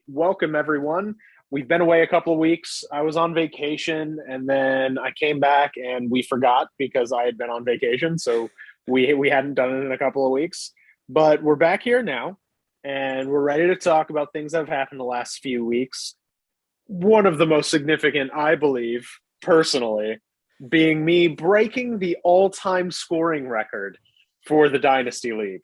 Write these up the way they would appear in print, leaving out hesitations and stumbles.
welcome everyone. We've been away a couple of weeks. I was on vacation and then I came back and we forgot because I had been on vacation. So we hadn't done it in a couple of weeks. But we're back here now and we're ready to talk about things that have happened the last few weeks. One of the most significant, I believe, personally, being me breaking the all-time scoring record for the Dynasty League.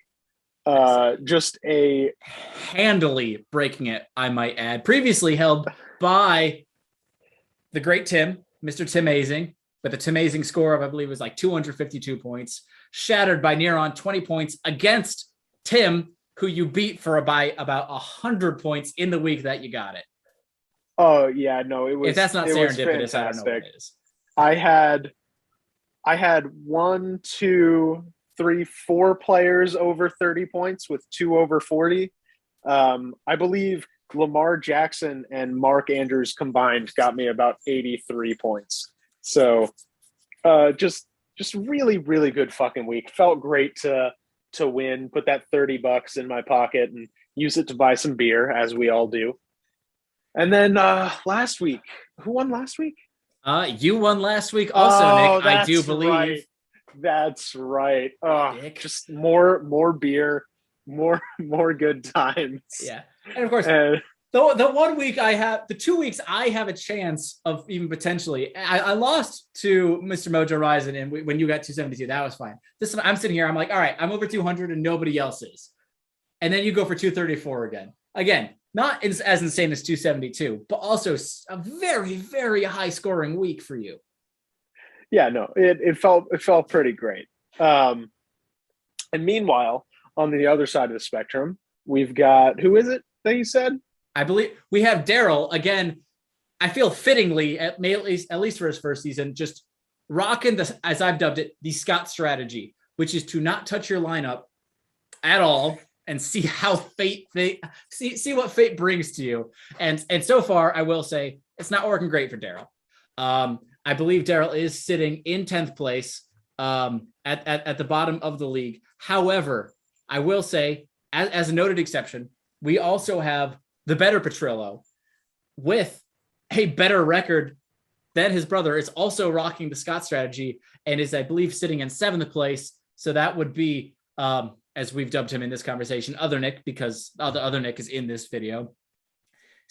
Just a handily breaking it, I might add. Previously held by the great Tim, Mr. Tim Azing, with a Tim Azing score of, I believe, was like 252 points, shattered by near on 20 points against Tim, who you beat by about 100 points in the week that you got it. Oh yeah, no, it was. If that's not serendipitous, I don't know what it is. I had 1, 2, 3, 4 players over 30 points with 2 over 40. I believe Lamar Jackson and Mark Andrews combined got me about 83 points. So just really, really good fucking week. Felt great to win, put that $30 in my pocket and use it to buy some beer, as we all do. And then last week, who won last week? You won last week also, Nick. I do believe. Right. That's right. Oh, just more beer, more good times. Yeah, and of course, the 1 week I have, the 2 weeks I have a chance of even potentially. I lost to Mr. Mojo Rising, and when you got 272, that was fine. This one, I'm sitting here, I'm like, all right, I'm over 200, and nobody else is. And then you go for 234 again. Again, not as insane as 272, but also a very, very high scoring week for you. Yeah, no, it felt pretty great. And meanwhile, on the other side of the spectrum, we've got, who is it that you said? I believe we have Daryl again. I feel fittingly, at least for his first season, just rocking the, as I've dubbed it, the Scott strategy, which is to not touch your lineup at all and see how see what fate brings to you. And so far, I will say it's not working great for Daryl. I believe Daryl is sitting in 10th place at the bottom of the league. However, I will say, as a noted exception, we also have the better Petrillo with a better record than his brother. Is also rocking the Scott strategy and is, I believe, sitting in 7th place. So that would be, as we've dubbed him in this conversation, Other Nick, because the other Nick is in this video.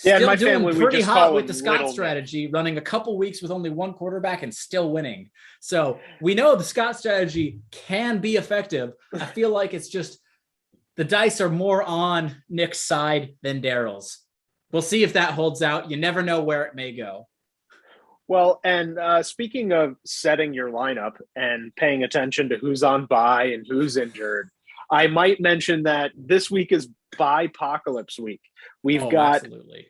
Yeah, still my doing family, pretty hot with the Scott Scott strategy, running a couple weeks with only one quarterback and still winning. So we know the Scott strategy can be effective. I feel like it's just the dice are more on Nick's side than Daryl's. We'll see if that holds out. You never know where it may go. Well, and speaking of setting your lineup and paying attention to who's on bye and who's injured, I might mention that this week is bye-pocalypse week. We've got absolutely.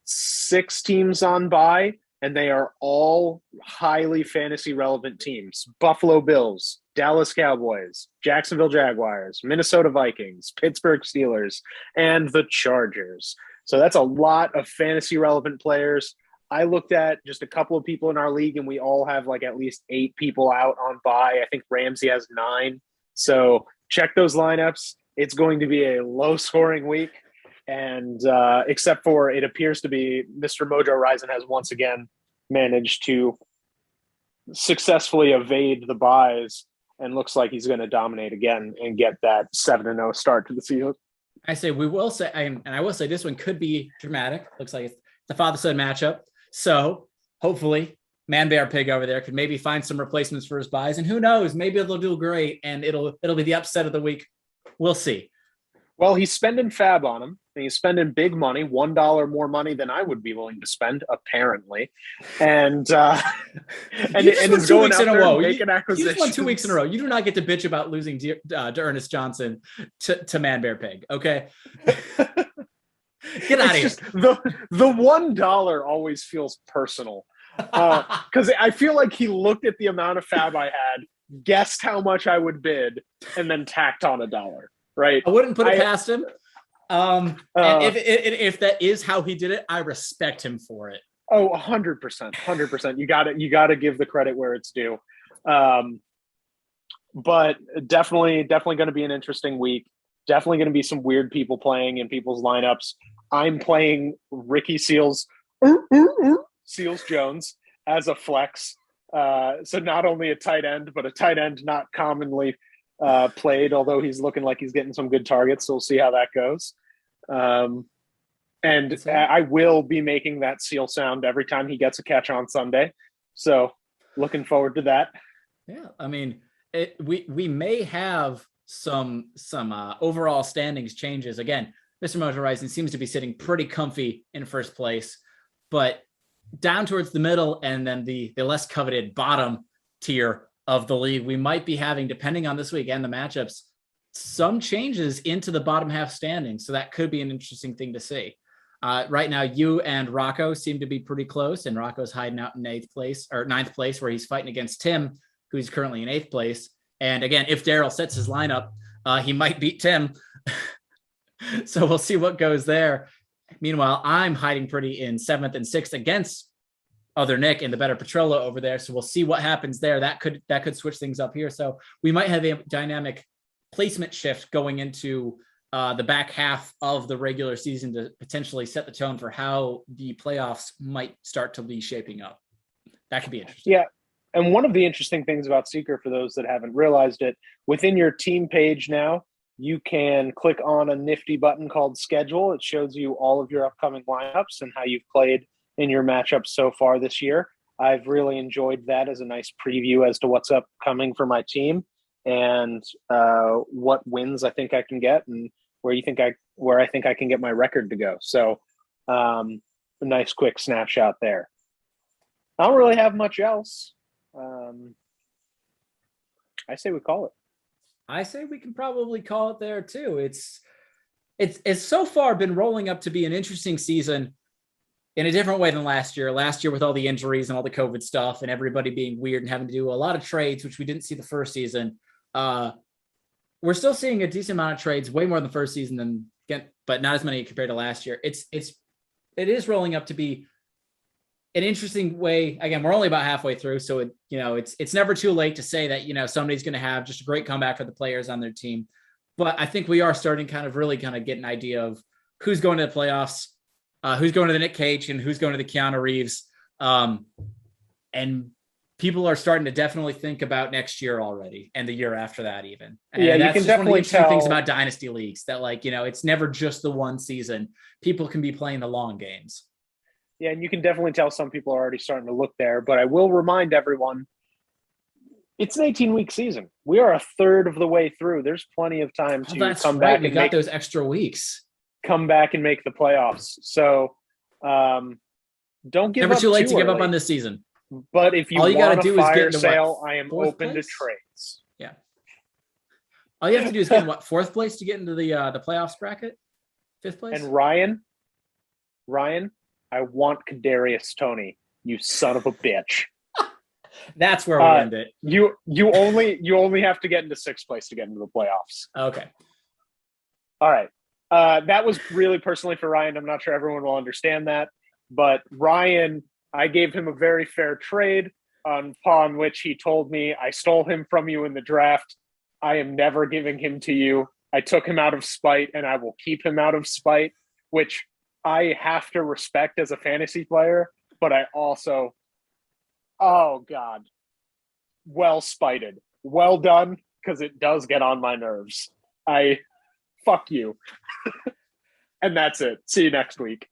6 teams on bye, and they are all highly fantasy relevant teams. Buffalo Bills, Dallas Cowboys, Jacksonville Jaguars, Minnesota Vikings, Pittsburgh Steelers, and the Chargers. So that's a lot of fantasy relevant players. I looked at just a couple of people in our league, and we all have like at least 8 people out on bye. I think Ramsey has 9. So check those lineups. It's going to be a low-scoring week. And except for, it appears to be, Mr. Mojo Rising has once again managed to successfully evade the buys and looks like he's going to dominate again and get that 7-0 start to the season. I say we will say, and I will say this one could be dramatic. Looks like it's the father-son matchup. So hopefully Man Bear Pig over there could maybe find some replacements for his buys. And who knows, maybe they'll do great and it'll be the upset of the week. We'll see. Well, he's spending fab on him, and he's spending big money, $1 more money than I would be willing to spend, apparently. And is going out there making acquisitions. You just won 2 weeks in a row. You do not get to bitch about losing to Ernest Johnson to Man Bear Pig, okay? Get out of here. The $1 always feels personal. Because I feel like he looked at the amount of fab I had, guessed how much I would bid, and then tacked on $1. Right. I wouldn't put it past him. And if that is how he did it, I respect him for it. Oh, 100%. 100%. You got to give the credit where it's due. But definitely going to be an interesting week. Definitely going to be some weird people playing in people's lineups. I'm playing Ricky Seals Jones as a flex. So not only a tight end, but a tight end not commonly played, although he's looking like he's getting some good targets. So we'll see how that goes. And I will be making that seal sound every time he gets a catch on Sunday. So looking forward to that. Yeah, I mean, we may have some overall standings changes. Again, Mr. Motor Rising seems to be sitting pretty comfy in first place, but down towards the middle and then the less coveted bottom tier of the league, we might be having, depending on this week and the matchups, some changes into the bottom half standings. So that could be an interesting thing to see. Right now, you and Rocco seem to be pretty close, and Rocco's hiding out in ninth place, where he's fighting against Tim, who's currently in 8th place. And again, if Daryl sets his lineup, he might beat Tim. So we'll see what goes there. Meanwhile, I'm hiding pretty in 7th and 6th against other Nick and the better Petrella over there. So we'll see what happens there. That could switch things up here. So we might have a dynamic placement shift going into the back half of the regular season to potentially set the tone for how the playoffs might start to be shaping up. That could be interesting. Yeah. And one of the interesting things about Seeker, for those that haven't realized it, within your team page now, you can click on a nifty button called schedule. It shows you all of your upcoming lineups and how you've played in your matchups so far this year. I've really enjoyed that as a nice preview as to what's upcoming for my team and what wins I think I can get and where I think I can get my record to go. So a nice quick snapshot there. I don't really have much else. I say we call it. I say we can probably call it there too. It's so far been rolling up to be an interesting season in a different way than last year. Last year with all the injuries and all the COVID stuff and everybody being weird and having to do a lot of trades, which we didn't see the first season. We're still seeing a decent amount of trades, way more than the first season but not as many compared to last year. It is rolling up to be an interesting way. Again, we're only about halfway through, so it's never too late to say that somebody's going to have just a great comeback for the players on their team. But I think we are starting really get an idea of who's going to the playoffs, who's going to the Nick Cage, and who's going to the Keanu Reeves. And people are starting to definitely think about next year already, and the year after that even. And yeah, that's you can definitely one of the interesting tell things about dynasty leagues that it's never just the one season. People can be playing the long games. Yeah, and you can definitely tell some people are already starting to look there. But I will remind everyone, it's an 18-week season. We are a third of the way through. There's plenty of time to come back. We got those extra weeks. Come back and make the playoffs. So don't give never up too late too to give early. up on this season. But if you got to do is get into sale, I am open place? to trades. Yeah. All you have to do is get in 4th place to get into the playoffs bracket? 5th place? And Ryan, I want Kadarius Toney, you son of a bitch. That's where we end it. You only have to get into 6th place to get into the playoffs. Okay. All right. That was really personally for Ryan. I'm not sure everyone will understand that. But Ryan, I gave him a very fair trade upon which he told me, I stole him from you in the draft. I am never giving him to you. I took him out of spite, and I will keep him out of spite, which I have to respect as a fantasy player, but I also, oh God, well spited. Well done, because it does get on my nerves. Fuck you. And that's it. See you next week.